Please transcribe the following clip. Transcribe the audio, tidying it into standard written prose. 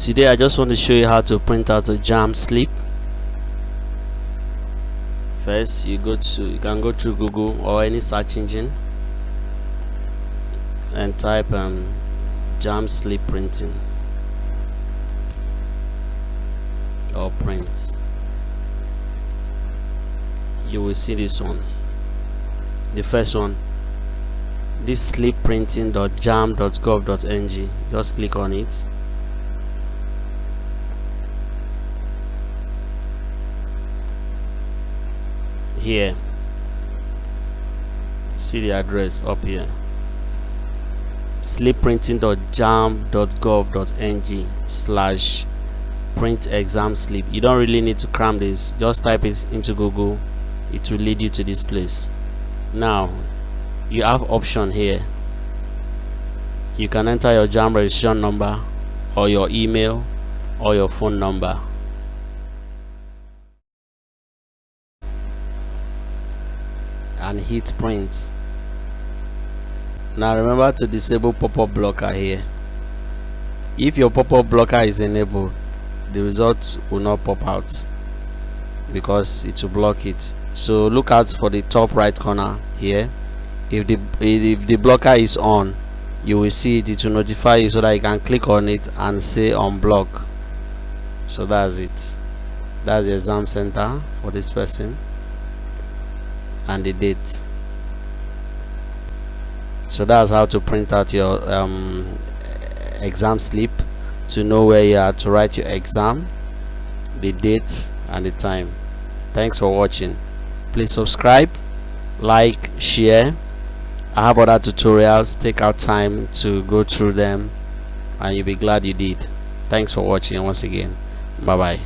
Today I just want to show you how to print out a Jamb. First, you can go through Google or any search engine and type Jamb printing or print. You will see this one, the first one, this slipprinting.jamb.gov.ng. just click on it. Here, see the address up here, slipprinting.jamb.gov.ng/print Examslip. You don't really need to cram this, just type it into Google, it will lead you to this place. Now you have option here. You can enter your Jamb registration number or your email or your phone number. And hit print. Now remember to disable pop-up blocker here. If your pop-up blocker is enabled, the results will not pop out because it will block it. So look out for the top right corner here. If the blocker is on, you will see it. It will notify you so that you can click on it and say unblock. So that's it. That's the exam center for this person and the date. So that's how to print out your Examslip, to know where you are to write your exam, the date and the time. Thanks for watching. Please subscribe, like, share. I have other tutorials. Take out time to go through them and you'll be glad you did. Thanks for watching once again. Bye bye.